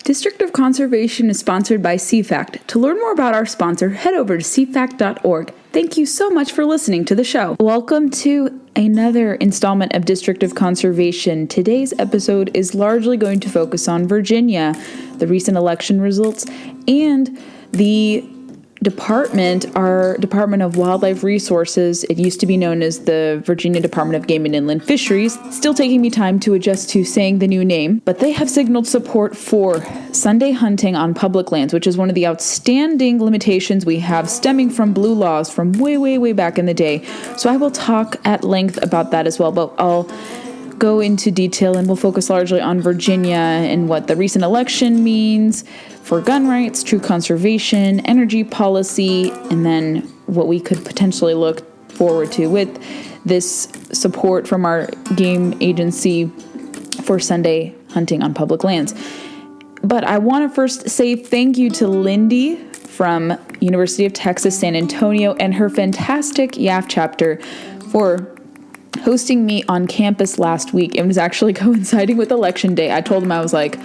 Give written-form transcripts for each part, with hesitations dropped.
District of Conservation is sponsored by CFACT. To learn more about our sponsor, head over to cfact.org. Thank you so much for listening to the show. Welcome to another installment of District of Conservation. Today's episode is largely going to focus on Virginia, the recent election results, and the our Department of Wildlife Resources. It used to be known as the Virginia Department of Game and Inland Fisheries. Still taking me time to adjust to saying the new name, but they have signaled support for Sunday hunting on public lands, which is one of the outstanding limitations we have stemming from blue laws from way back in the day. So I will talk at length about that as well, but I'll go into detail and we'll focus largely on Virginia and what the recent election means for gun rights, true conservation, energy policy, and then what we could potentially look forward to with this support from our game agency for Sunday hunting on public lands. But I want to first say thank you to Lindy from University of Texas, San Antonio, and her fantastic YAF chapter for hosting me on campus last week. It was actually coinciding with Election Day. I told them, I was like,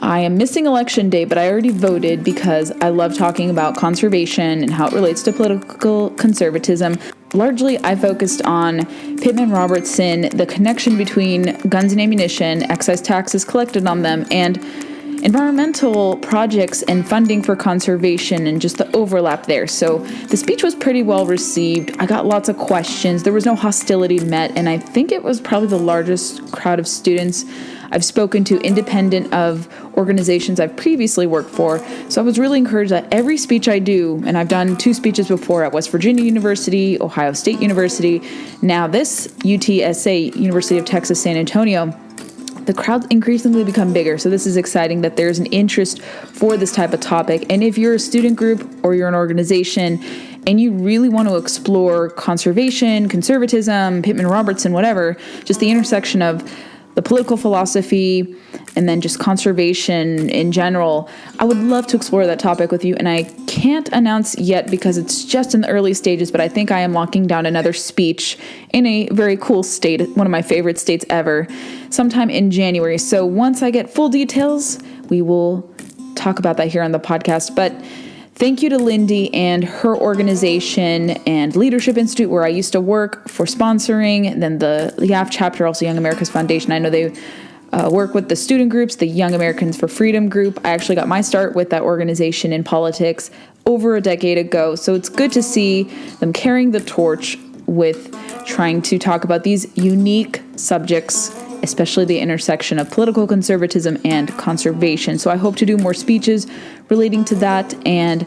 I am missing Election Day, but I already voted because I love talking about conservation and how it relates to political conservatism. Largely, I focused on Pittman-Robertson, the connection between guns and ammunition, excise taxes collected on them, and environmental projects and funding for conservation and just the overlap there. So the speech was pretty well received. I got lots of questions. There was no hostility met, and I think it was probably the largest crowd of students I've spoken to, independent of organizations I've previously worked for. So I was really encouraged that every speech I do, and I've done 2 speeches before at West Virginia University, Ohio State University, now this UTSA, University of Texas, San Antonio, the crowds increasingly become bigger. So this is exciting that there's an interest for this type of topic. And if you're a student group or you're an organization and you really want to explore conservation, conservatism, Pittman-Robertson, whatever, just the intersection of the political philosophy and then just conservation in general, I would love to explore that topic with you. And I can't announce yet because it's just in the early stages, but I think I am locking down another speech in a very cool state, one of my favorite states ever, sometime in January. So once I get full details, we will talk about that here on the podcast. But thank you to Lindy and her organization and Leadership Institute, where I used to work, for sponsoring. And then the YAF chapter, also Young America's Foundation. I know they work with the student groups, the Young Americans for Freedom group. I actually got my start with that organization in politics over a decade ago. So it's good to see them carrying the torch with trying to talk about these unique subjects, especially the intersection of political conservatism and conservation. So I hope to do more speeches relating to that, and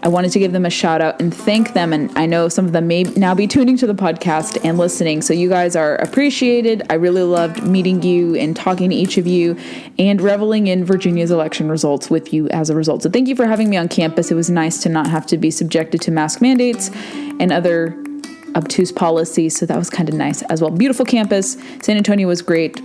I wanted to give them a shout out and thank them. And I know some of them may now be tuning to the podcast and listening, so you guys are appreciated. I really loved meeting you and talking to each of you and reveling in Virginia's election results with you as a result. So thank you for having me on campus. It was nice to not have to be subjected to mask mandates and other obtuse policies, so that was kind of nice as well. Beautiful campus. San Antonio was great,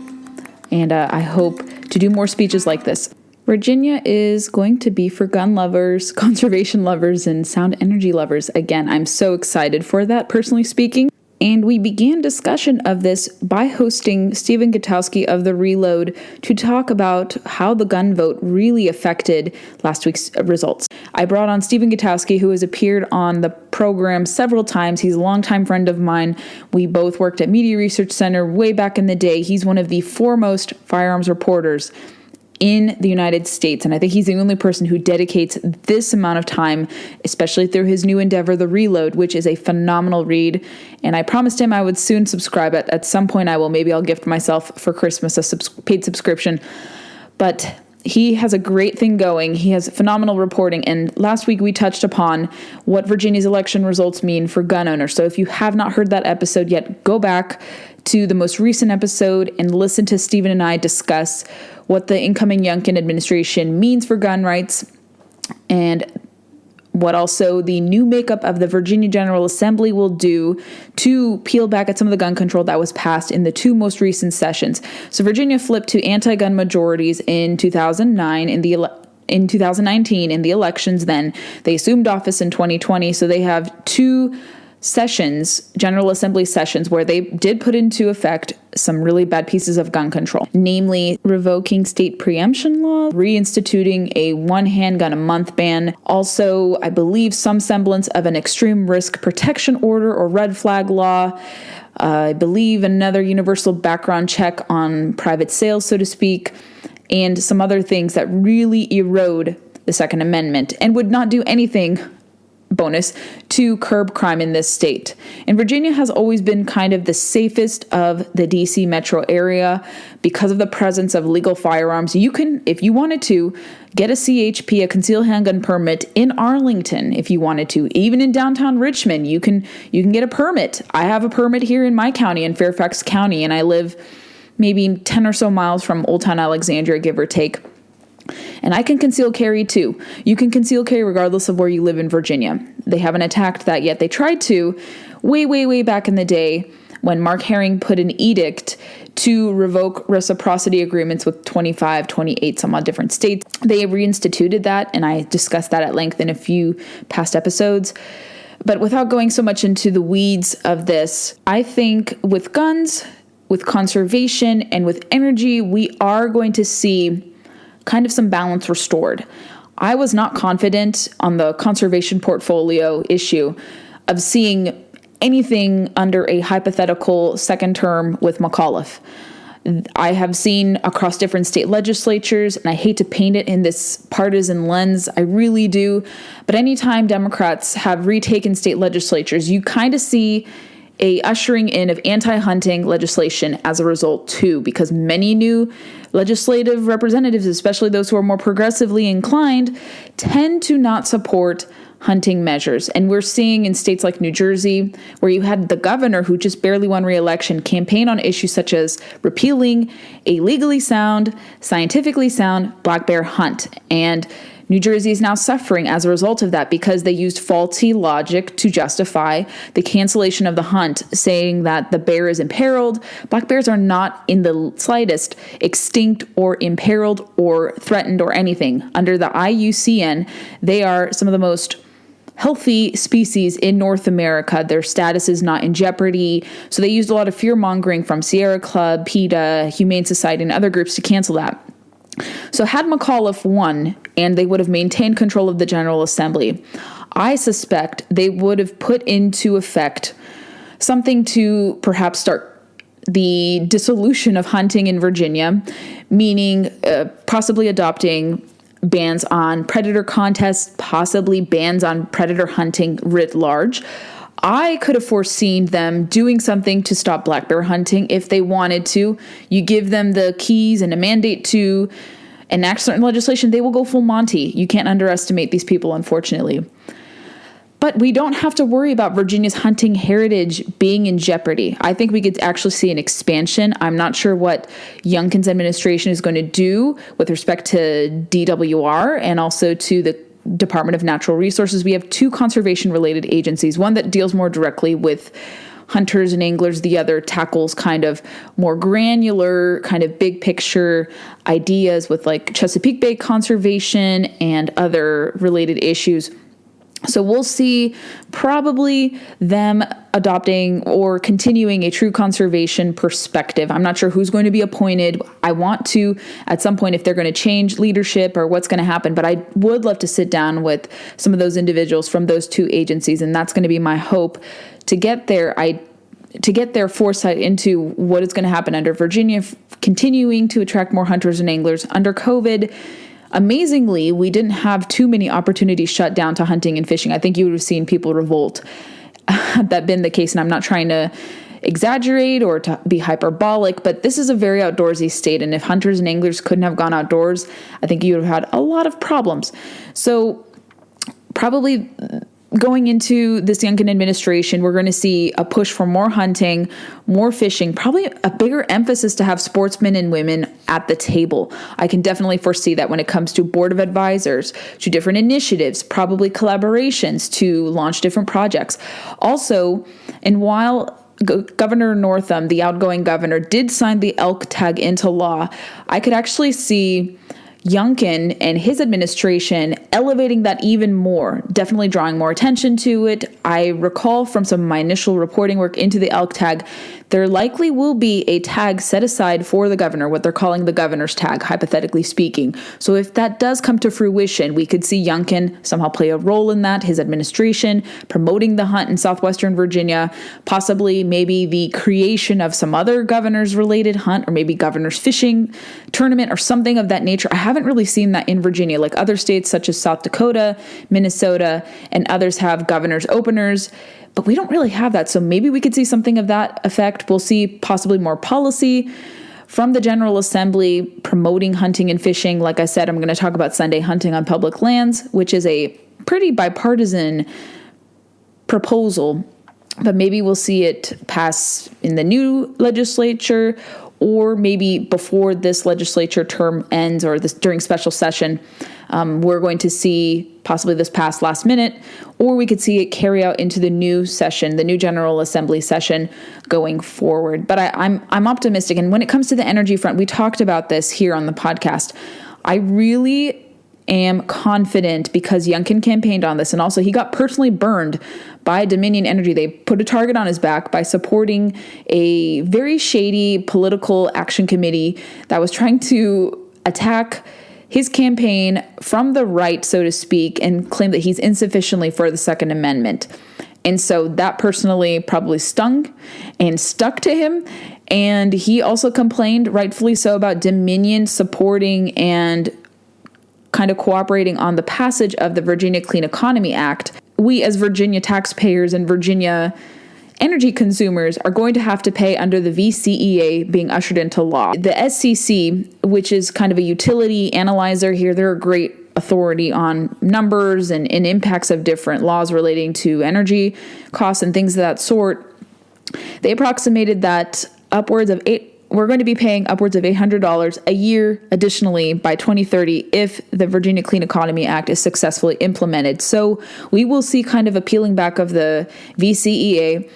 and I hope to do more speeches like this. Virginia is going to be for gun lovers, conservation lovers, and sound energy lovers. Again, I'm so excited for that, personally speaking. And we began discussion of this by hosting Stephen Gutowski of The Reload to talk about how the gun vote really affected last week's results. I brought on Stephen Gutowski, who has appeared on the program several times. He's a longtime friend of mine. We both worked at Media Research Center way back in the day. He's one of the foremost firearms reporters in the United States. And I think he's the only person who dedicates this amount of time, especially through his new endeavor, The Reload, which is a phenomenal read. And I promised him I would soon subscribe. At some point I will. Maybe I'll gift myself for Christmas a paid subscription. But he has a great thing going. He has phenomenal reporting. And last week we touched upon what Virginia's election results mean for gun owners. So if you have not heard that episode yet, go back to the most recent episode and listen to Stephen and I discuss what the incoming Youngkin administration means for gun rights and what also the new makeup of the Virginia General Assembly will do to peel back at some of the gun control that was passed in the 2 most recent sessions. So Virginia flipped to anti-gun majorities in 2009 in 2019 in the elections. Then they assumed office in 2020. So they have 2 General Assembly sessions, where they did put into effect some really bad pieces of gun control, namely revoking state preemption law, reinstituting a 1 handgun a month ban, also, I believe, some semblance of an extreme risk protection order or red flag law, I believe another universal background check on private sales, so to speak, and some other things that really erode the Second Amendment and would not do anything, bonus, to curb crime in this state. And Virginia has always been kind of the safest of the DC metro area because of the presence of legal firearms. You can, if you wanted to, get a CHP, a concealed handgun permit in Arlington if you wanted to. Even in downtown Richmond, you can get a permit. I have a permit here in my county, in Fairfax County, and I live maybe 10 or so miles from Old Town Alexandria, give or take. And I can conceal carry too. You can conceal carry regardless of where you live in Virginia. They haven't attacked that yet. They tried to way back in the day when Mark Herring put an edict to revoke reciprocity agreements with 25, 28, some odd different states. They reinstituted that, and I discussed that at length in a few past episodes. But without going so much into the weeds of this, I think with guns, with conservation, and with energy, we are going to see kind of some balance restored. I was not confident on the conservation portfolio issue of seeing anything under a hypothetical second term with McAuliffe. I have seen across different state legislatures, and I hate to paint it in this partisan lens, I really do, but anytime Democrats have retaken state legislatures, you kind of see a ushering in of anti-hunting legislation as a result too, because many new legislative representatives, especially those who are more progressively inclined, tend to not support hunting measures. And we're seeing in states like New Jersey, where you had the governor who just barely won re-election campaign on issues such as repealing a legally sound, scientifically sound black bear hunt. And New Jersey is now suffering as a result of that because they used faulty logic to justify the cancellation of the hunt, saying that the bear is imperiled. Black bears are not in the slightest extinct or imperiled or threatened or anything. Under the IUCN, they are some of the most healthy species in North America. Their status is not in jeopardy. So they used a lot of fear-mongering from Sierra Club, PETA, Humane Society, and other groups to cancel that. So had McAuliffe won and they would have maintained control of the General Assembly, I suspect they would have put into effect something to perhaps start the dissolution of hunting in Virginia, meaning possibly adopting bans on predator contests, possibly bans on predator hunting writ large. I could have foreseen them doing something to stop black bear hunting if they wanted to. You give them the keys and a mandate to enact certain legislation, they will go full Monty. You can't underestimate these people, unfortunately. But we don't have to worry about Virginia's hunting heritage being in jeopardy. I think we could actually see an expansion. I'm not sure what Youngkin's administration is going to do with respect to DWR and also to the Department of Natural Resources. We have two conservation-related agencies, one that deals more directly with hunters and anglers, the other tackles kind of more granular, kind of big picture ideas with like Chesapeake Bay conservation and other related issues. So we'll see probably them adopting or continuing a true conservation perspective. I'm not sure who's going to be appointed. I want to, at some point, if they're going to change leadership or what's going to happen, but I would love to sit down with some of those individuals from those two agencies, and that's going to be my hope to get their foresight into what is going to happen under Virginia, continuing to attract more hunters and anglers. Under COVID, amazingly, we didn't have too many opportunities shut down to hunting and fishing. I think you would have seen people revolt had that been the case, and I'm not trying to exaggerate or to be hyperbolic, but this is a very outdoorsy state, and if hunters and anglers couldn't have gone outdoors, I think you would have had a lot of problems. So probably going into this Youngkin administration, we're going to see a push for more hunting, more fishing, probably a bigger emphasis to have sportsmen and women at the table. I can definitely foresee that when it comes to board of advisors, to different initiatives, probably collaborations to launch different projects. Also, and while Governor Northam, the outgoing governor, did sign the elk tag into law, I could actually see Youngkin and his administration elevating that even more, definitely drawing more attention to it. I recall from some of my initial reporting work into the elk tag, there likely will be a tag set aside for the governor, what they're calling the governor's tag, hypothetically speaking. So if that does come to fruition, we could see Youngkin somehow play a role in that, his administration, promoting the hunt in southwestern Virginia, possibly maybe the creation of some other governor's related hunt, or maybe governor's fishing tournament or something of that nature. I haven't really seen that in Virginia, like other states such as South Dakota, Minnesota, and others have governor's openers. But we don't really have that. So maybe we could see something of that effect. We'll see possibly more policy from the General Assembly promoting hunting and fishing. Like I said, I'm going to talk about Sunday hunting on public lands, which is a pretty bipartisan proposal. But maybe we'll see it pass in the new legislature, or maybe before this legislature term ends, or this during special session. We're going to see possibly this pass last minute, or we could see it carry out into the new session, the new General Assembly session going forward. But I'm optimistic. And when it comes to the energy front, we talked about this here on the podcast. I really am confident because Youngkin campaigned on this, and also he got personally burned by Dominion Energy. They put a target on his back by supporting a very shady political action committee that was trying to attack his campaign from the right, so to speak, and claim that he's insufficiently for the Second Amendment. And so that personally probably stung and stuck to him. And he also complained, rightfully so, about Dominion supporting and kind of cooperating on the passage of the Virginia Clean Economy Act. We as Virginia taxpayers and Virginia energy consumers are going to have to pay under the VCEA being ushered into law. The SCC, which is kind of a utility analyzer here, they're a great authority on numbers and impacts of different laws relating to energy costs and things of that sort. They approximated that we're going to be paying upwards of $800 a year additionally by 2030 if the Virginia Clean Economy Act is successfully implemented. So we will see kind of a peeling back of the VCEA.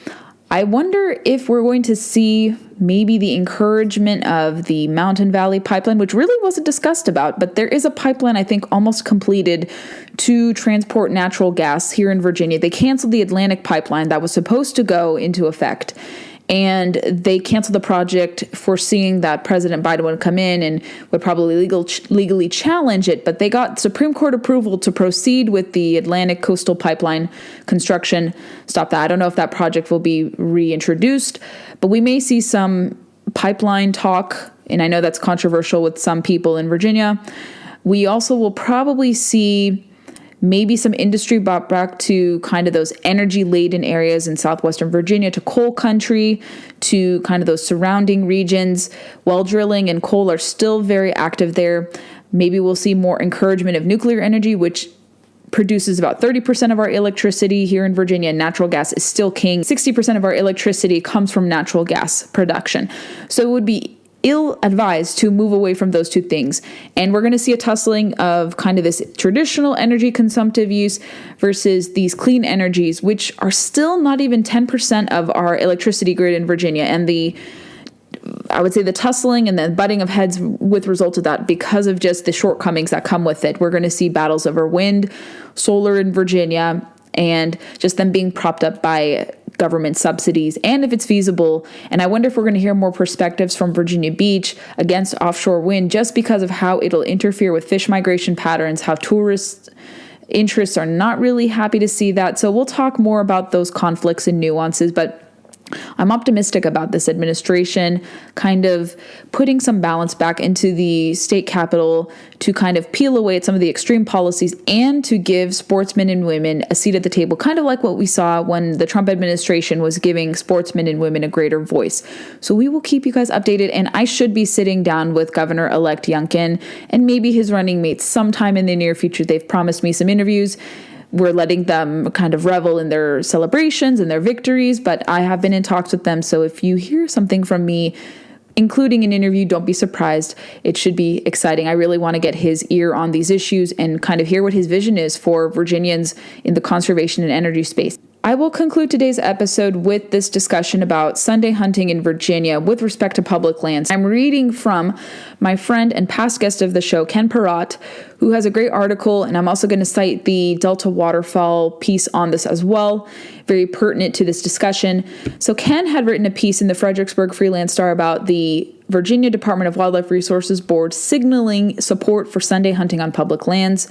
I wonder if we're going to see maybe the encouragement of the Mountain Valley Pipeline, which really wasn't discussed about, but there is a pipeline, I think, almost completed to transport natural gas here in Virginia. They canceled the Atlantic Pipeline that was supposed to go into effect. And they canceled the project foreseeing that President Biden would come in and would probably legally challenge it. But they got Supreme Court approval to proceed with the Atlantic Coastal Pipeline construction. Stop that. I don't know if that project will be reintroduced, but we may see some pipeline talk. And I know that's controversial with some people in Virginia. We also will probably see maybe some industry brought back to kind of those energy-laden areas in southwestern Virginia, to coal country, to kind of those surrounding regions. Well drilling and coal are still very active there. Maybe we'll see more encouragement of nuclear energy, which produces about 30% of our electricity here in Virginia. Natural gas is still king. 60% of our electricity comes from natural gas production. So it would be ill-advised to move away from those two things. And we're going to see a tussling of kind of this traditional energy consumptive use versus these clean energies, which are still not even 10% of our electricity grid in Virginia. And I would say the tussling and the butting of heads with result of that because of just the shortcomings that come with it. We're going to see battles over wind, solar in Virginia, and just them being propped up by government subsidies, and if it's feasible. And I wonder if we're going to hear more perspectives from Virginia Beach against offshore wind, just because of how it'll interfere with fish migration patterns, how tourist interests are not really happy to see that. So we'll talk more about those conflicts and nuances, but I'm optimistic about this administration kind of putting some balance back into the state capitol to kind of peel away at some of the extreme policies and to give sportsmen and women a seat at the table, kind of like what we saw when the Trump administration was giving sportsmen and women a greater voice. So we will keep you guys updated, and I should be sitting down with Governor-elect Youngkin and maybe his running mates sometime in the near future. They've promised me some interviews. We're letting them kind of revel in their celebrations and their victories, but I have been in talks with them. So if you hear something from me, including an interview, don't be surprised. It should be exciting. I really want to get his ear on these issues and kind of hear what his vision is for Virginians in the conservation and energy space. I will conclude today's episode with this discussion about Sunday hunting in Virginia with respect to public lands. I'm reading from my friend and past guest of the show, Ken Perrott, who has a great article, and I'm also going to cite the Delta Waterfowl piece on this as well, very pertinent to this discussion. So Ken had written a piece in the Fredericksburg Freelance Star about the Virginia Department of Wildlife Resources Board signaling support for Sunday hunting on public lands.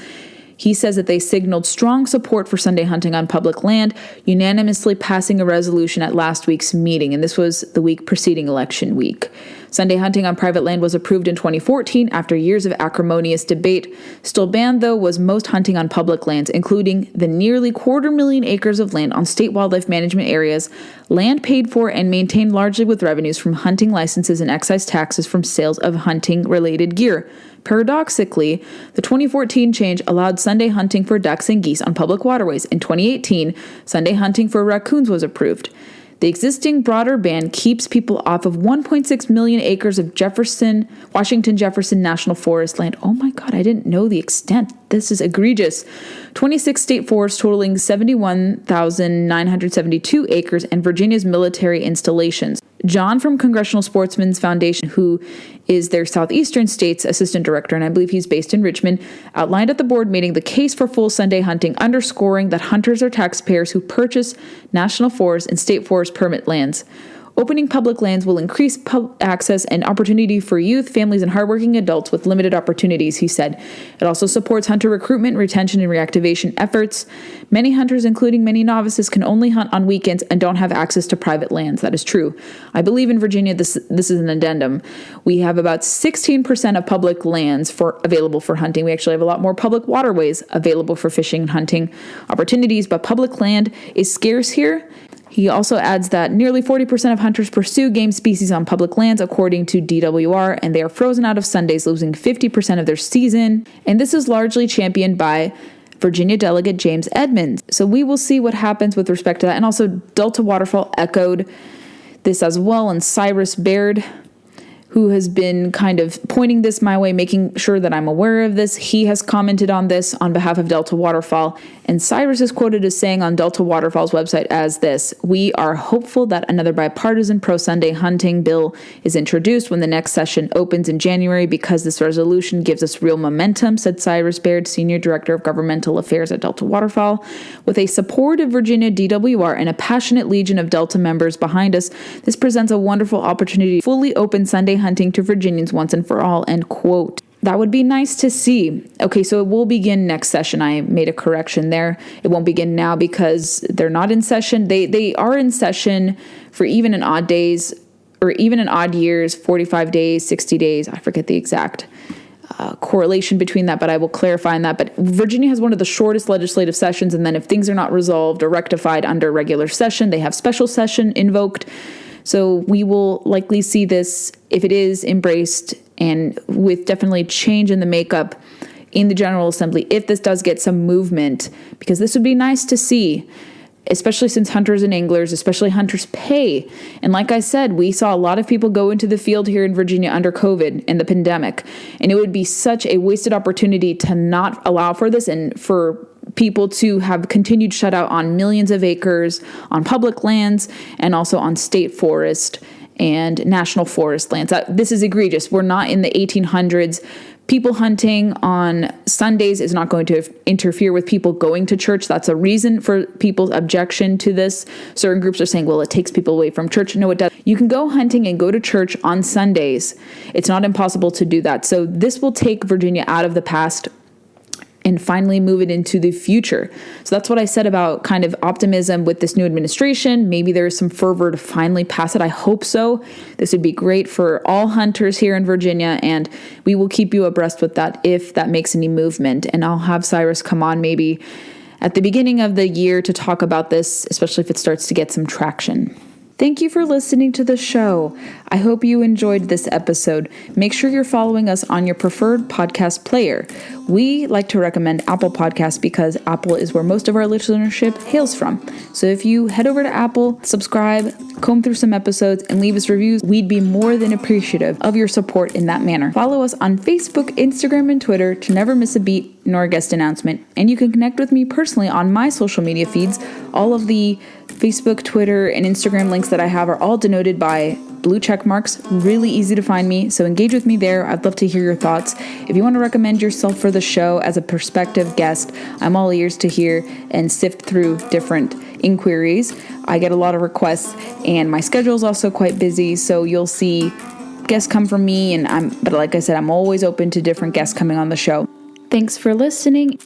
He says that they signaled strong support for Sunday hunting on public land, unanimously passing a resolution at last week's meeting, and this was the week preceding election week. Sunday hunting on private land was approved in 2014 after years of acrimonious debate. Still banned, though, was most hunting on public lands, including the nearly 250,000 acres of land on state wildlife management areas, land paid for and maintained largely with revenues from hunting licenses and excise taxes from sales of hunting-related gear. Paradoxically, the 2014 change allowed Sunday hunting for ducks and geese on public waterways. In 2018, Sunday hunting for raccoons was approved. The existing broader ban keeps people off of 1.6 million acres of Washington Jefferson National Forest land. Oh my God, I didn't know the extent. This is egregious. 26 state forests totaling 71,972 acres and Virginia's military installations. John from Congressional Sportsmen's Foundation, who is their Southeastern State's assistant director, and I believe he's based in Richmond, outlined at the board meeting the case for full Sunday hunting, underscoring that hunters are taxpayers who purchase national forest and state forest permit lands. Opening public lands will increase access and opportunity for youth, families, and hardworking adults with limited opportunities, he said. It also supports hunter recruitment, retention, and reactivation efforts. Many hunters, including many novices, can only hunt on weekends and don't have access to private lands. That is true. I believe in Virginia, this is an addendum. We have about 16% of public lands available for hunting. We actually have a lot more public waterways available for fishing and hunting opportunities, but public land is scarce here. He also adds that nearly 40% of hunters pursue game species on public lands, according to DWR, and they are frozen out of Sundays, losing 50% of their season. And this is largely championed by Virginia Delegate James Edmonds. So we will see what happens with respect to that. And also Delta Waterfowl echoed this as well, and Cyrus Baird, who has been kind of pointing this my way, making sure that I'm aware of this. He has commented on this on behalf of Delta Waterfowl, and Cyrus is quoted as saying on Delta Waterfowl's website as this: "We are hopeful that another bipartisan pro-Sunday hunting bill is introduced when the next session opens in January because this resolution gives us real momentum," said Cyrus Baird, Senior Director of Governmental Affairs at Delta Waterfowl. "With a supportive Virginia DWR and a passionate legion of Delta members behind us, this presents a wonderful opportunity to fully open Sunday hunting to Virginians once and for all," end quote. That would be nice to see. Okay, so it will begin next session. I made a correction there. It won't begin now because they're not in session. They are in session for even in odd days, or even in odd years, 45 days, 60 days. I forget the exact correlation between that, but I will clarify on that. But Virginia has one of the shortest legislative sessions, and then if things are not resolved or rectified under regular session, they have special session invoked. So we will likely see this, if it is embraced, and with definitely change in the makeup in the General Assembly, if this does get some movement, because this would be nice to see, especially since hunters and anglers, especially hunters, pay. And like I said, we saw a lot of people go into the field here in Virginia under COVID and the pandemic, and it would be such a wasted opportunity to not allow for this and for people to have continued shutout on millions of acres on public lands and also on state forest and national forest lands. This is egregious. We're not in the 1800s. People hunting on Sundays is not going to interfere with people going to church. That's a reason for people's objection to this. Certain groups are saying, well, it takes people away from church. No, it doesn't. You can go hunting and go to church on Sundays. It's not impossible to do that. So this will take Virginia out of the past and finally move it into the future. So that's what I said about kind of optimism with this new administration. Maybe there's some fervor to finally pass it. I hope so. This would be great for all hunters here in Virginia, and we will keep you abreast with that if that makes any movement. And I'll have Cyrus come on maybe at the beginning of the year to talk about this, especially if it starts to get some traction. Thank you for listening to the show. I hope you enjoyed this episode. Make sure you're following us on your preferred podcast player. We like to recommend Apple Podcasts because Apple is where most of our listenership hails from. So if you head over to Apple, subscribe, comb through some episodes, and leave us reviews, we'd be more than appreciative of your support in that manner. Follow us on Facebook, Instagram, and Twitter to never miss a beat nor a guest announcement. And you can connect with me personally on my social media feeds. All of the Facebook, Twitter, and Instagram links that I have are all denoted by blue check marks. Really easy to find me, so engage with me there. I'd love to hear your thoughts. If you want to recommend yourself for the show as a prospective guest, I'm all ears to hear and sift through different inquiries. I get a lot of requests, and my schedule is also quite busy, so you'll see guests come from me, but like I said, I'm always open to different guests coming on the show. Thanks for listening.